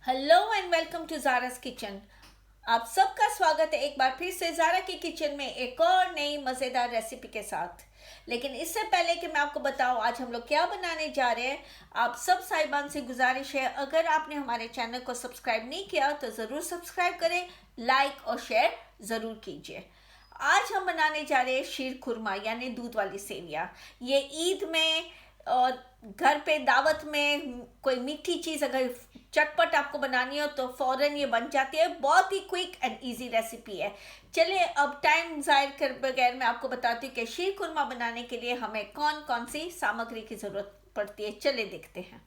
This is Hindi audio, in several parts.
Hello and welcome to Zara's kitchen. आप सबका स्वागत है एक बार फिर से ज़ारा की किचन में एक और नई मज़ेदार रेसिपी के साथ। लेकिन इससे पहले कि मैं आपको बताऊं आज हम लोग क्या बनाने जा रहे हैं, आप सब साहिबान से गुजारिश है, अगर आपने हमारे चैनल को सब्सक्राइब नहीं किया तो ज़रूर सब्सक्राइब करें, लाइक और शेयर ज़रूर कीजिए। आज हम बनाने जा रहे हैं शीर खुरमा यानी दूध वाली सेवियाँ। ये ईद में और घर पे दावत में कोई मीठी चीज़ अगर चटपट आपको बनानी हो तो फौरन ये बन जाती है। बहुत ही क्विक एंड इजी रेसिपी है। चलिए अब टाइम ज़ाहिर कर बगैर मैं आपको बताती हूँ कि शीर खुरमा बनाने के लिए हमें कौन कौन सी सामग्री की ज़रूरत पड़ती है। चलिए देखते हैं।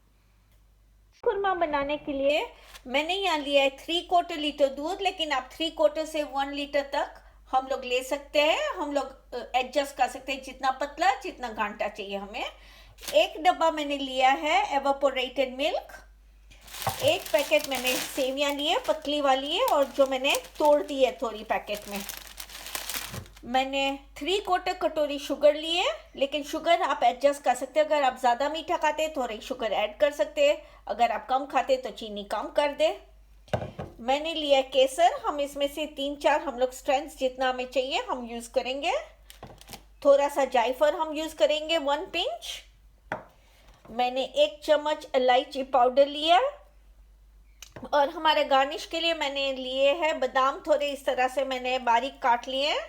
खुरमा बनाने के लिए मैंने यहाँ लिया है 3/4 लीटर दूध, लेकिन आप 3/4 से 1 लीटर तक हम लोग ले सकते हैं। हम लोग एडजस्ट कर सकते हैं जितना पतला जितना घाटा चाहिए हमें। एक डब्बा मैंने लिया है एवापोरेटेड मिल्क। एक पैकेट मैंने सेवियां लिए पतली वाली है और जो मैंने तोड़ दी है थोड़ी पैकेट में। मैंने 3/4 कटोरी शुगर ली है, लेकिन शुगर आप एडजस्ट कर सकते हैं। अगर आप ज़्यादा मीठा खाते हैं थोड़ी शुगर ऐड कर सकते हैं, अगर आप कम खाते तो चीनी कम कर दे। मैंने लिया केसर, हम इसमें से 3-4 हम लोग स्ट्रेंथ जितना हमें चाहिए हम यूज़ करेंगे। थोड़ा सा जायफल हम यूज़ करेंगे 1 पिंच। मैंने 1 चम्मच इलायची पाउडर लिया और हमारे गार्निश के लिए मैंने लिए हैं बादाम, थोड़े इस तरह से मैंने बारीक काट लिए हैं,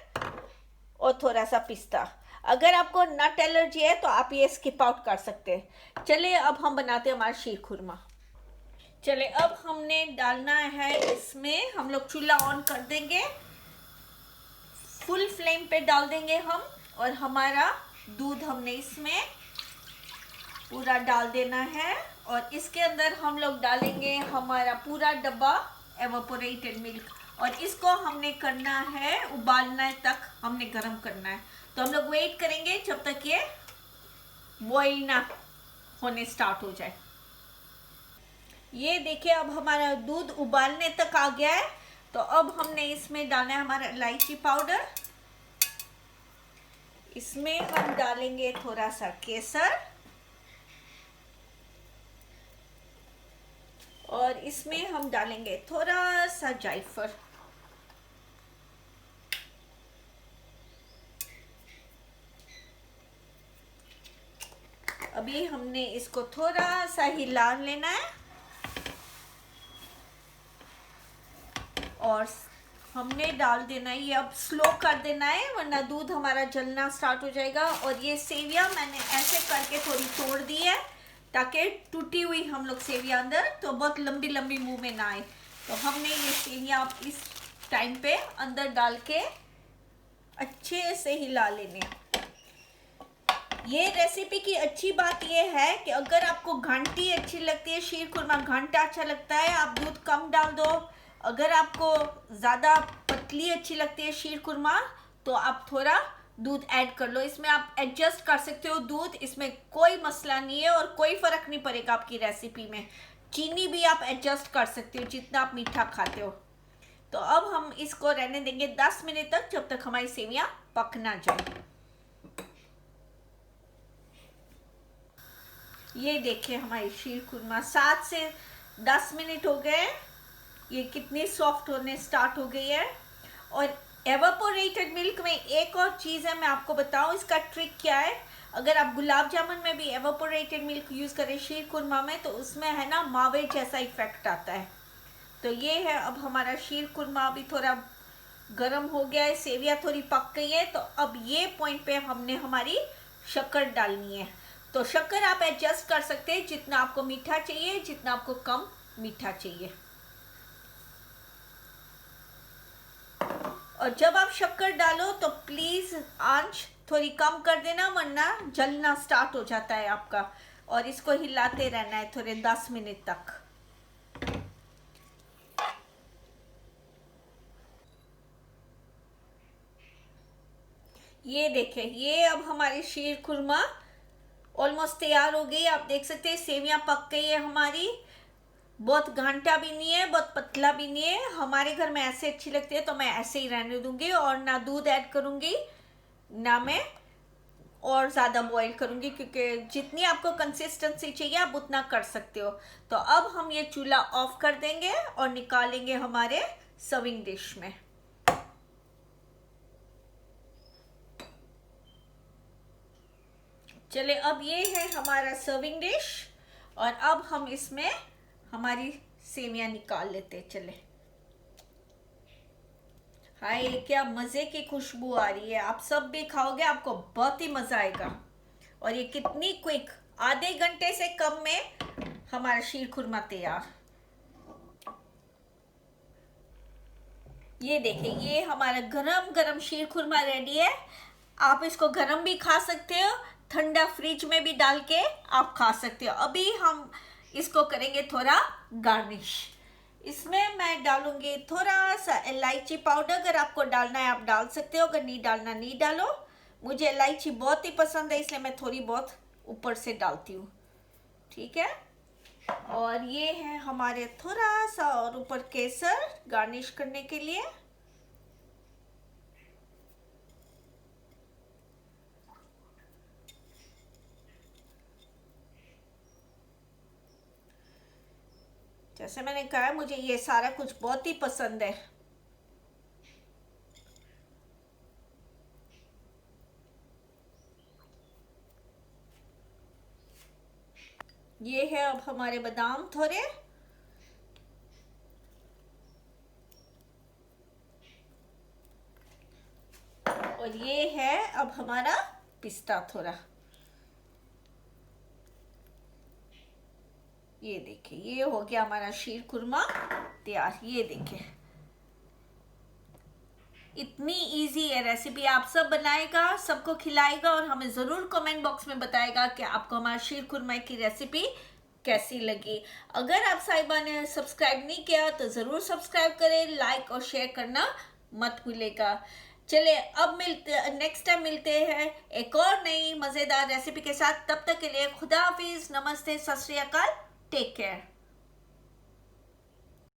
और थोड़ा सा पिस्ता। अगर आपको नट एलर्जी है तो आप ये स्किप आउट कर सकते हैं। चलिए अब हम बनाते हैं हमारा शीर खुरमा। चलिए अब हमने डालना है इसमें, हम लोग चूल्हा ऑन कर देंगे, फुल फ्लेम पे डाल देंगे हम, और हमारा दूध हमने इसमें पूरा डाल देना है। और इसके अंदर हम लोग डालेंगे हमारा पूरा डब्बा एवापोरेटेड मिल्क, और इसको हमने करना है उबालने तक हमने गर्म करना है। तो हम लोग वेट करेंगे जब तक ये बॉईल ना होने स्टार्ट हो जाए। ये देखिए अब हमारा दूध उबालने तक आ गया है। तो अब हमने इसमें डालना है हमारा इलायची पाउडर। इसमें हम डालेंगे थोड़ा सा केसर, और इसमें हम डालेंगे थोड़ा सा जायफल। अभी हमने इसको थोड़ा सा हिला लेना है और हमने डाल देना है, ये अब स्लो कर देना है वरना दूध हमारा जलना स्टार्ट हो जाएगा। और ये सेवियां मैंने ऐसे करके थोड़ी तोड़ दी है ताकि टूटी हुई हम लोग सेवियां अंदर तो बहुत लंबी लंबी मुंह में ना आए। तो हमने ये सेवियां इस टाइम पे अंदर डाल के अच्छे से हिला लेने। ये रेसिपी की अच्छी बात ये है कि अगर आपको घंटी अच्छी लगती है, शीर खुरमा घंटा अच्छा लगता है, आप दूध कम डाल दो। अगर आपको ज़्यादा पतली अच्छी लगती है शीर खुरमा तो आप थोड़ा दूध ऐड कर लो। इसमें आप एडजस्ट कर सकते हो दूध, इसमें कोई मसला नहीं है और कोई फ़र्क नहीं पड़ेगा आपकी रेसिपी में। चीनी भी आप एडजस्ट कर सकते हो जितना आप मीठा खाते हो। तो अब हम इसको रहने देंगे 10 मिनट तक, जब तक हमारी सेवियां पक ना जाए। ये देखिए हमारी शीर खुरमा 7 से 10 मिनट हो गए, ये कितनी सॉफ्ट होने स्टार्ट हो गई है। और एवापोरेटेड मिल्क में एक और चीज़ है, मैं आपको बताऊं इसका ट्रिक क्या है। अगर आप गुलाब जामुन में भी एवापोरेटेड मिल्क यूज़ करें शीर खुरमा में तो उसमें है ना मावे जैसा इफेक्ट आता है। तो ये है अब हमारा शीर खुरमा अभी थोड़ा गर्म हो गया है, सेवियां थोड़ी पक गई है। तो अब ये पॉइंट पे हमने हमारी शक्कर डालनी है। तो शक्कर आप एडजस्ट कर सकते हैं जितना आपको मीठा चाहिए, जितना आपको कम मीठा चाहिए। और जब आप शक्कर डालो तो प्लीज़ आंच थोड़ी कम कर देना वरना जलना स्टार्ट हो जाता है आपका। और इसको हिलाते रहना है थोड़े 10 मिनट तक। ये देखें, ये अब हमारी शीर खुरमा ऑलमोस्ट तैयार हो गई। आप देख सकते हैं सेवियां पक गई है हमारी, बहुत घंटा भी नहीं है बहुत पतला भी नहीं है। हमारे घर में ऐसे अच्छी लगती है तो मैं ऐसे ही रहने दूंगी और ना दूध ऐड करूंगी ना मैं और ज़्यादा बॉईल करूँगी, क्योंकि जितनी आपको कंसिस्टेंसी चाहिए आप उतना कर सकते हो। तो अब हम ये चूल्हा ऑफ कर देंगे और निकालेंगे हमारे सर्विंग डिश में। चले, अब ये है हमारा सर्विंग डिश और अब हम इसमें हमारी सेवियां निकाल लेते। चले, हाय क्या मज़े की खुशबू आ रही है। आप सब भी खाओगे, आपको बहुत ही मज़ा आएगा। और ये कितनी क्विक, आधे घंटे से कम में हमारा शीर खुरमा तैयार। ये देखिए, ये हमारा गरम गरम शीर खुरमा रेडी है। आप इसको गरम भी खा सकते हो, ठंडा फ्रिज में भी डाल के आप खा सकते हो। अभी हम इसको करेंगे थोड़ा गार्निश। इसमें मैं डालूंगी थोड़ा सा इलायची पाउडर। अगर आपको डालना है आप डाल सकते हो, अगर नहीं डालना नहीं डालो। मुझे इलायची बहुत ही पसंद है, इसलिए मैं थोड़ी बहुत ऊपर से डालती हूँ। ठीक है, और ये है हमारे थोड़ा सा और ऊपर केसर गार्निश करने के लिए। जैसे मैंने कहा, मुझे ये सारा कुछ बहुत ही पसंद है। ये है अब हमारे बादाम थोड़े, और ये है अब हमारा पिस्ता थोड़ा। ये देखिए, ये हो गया हमारा शीर खुरमा तैयार। ये देखिए, इतनी इजी है रेसिपी। आप सब बनाएगा, सबको खिलाएगा और हमें ज़रूर कमेंट बॉक्स में बताएगा कि आपको हमारा शीर खुरमा की रेसिपी कैसी लगी। अगर आप साहिबा ने सब्सक्राइब नहीं किया तो ज़रूर सब्सक्राइब करें, लाइक और शेयर करना मत भूलेगा। चले, अब नेक्स्ट टाइम मिलते हैं एक और नई मज़ेदार रेसिपी के साथ। तब तक के लिए खुदा हाफिज, नमस्ते, सत श्री अकाल, टेक केयर।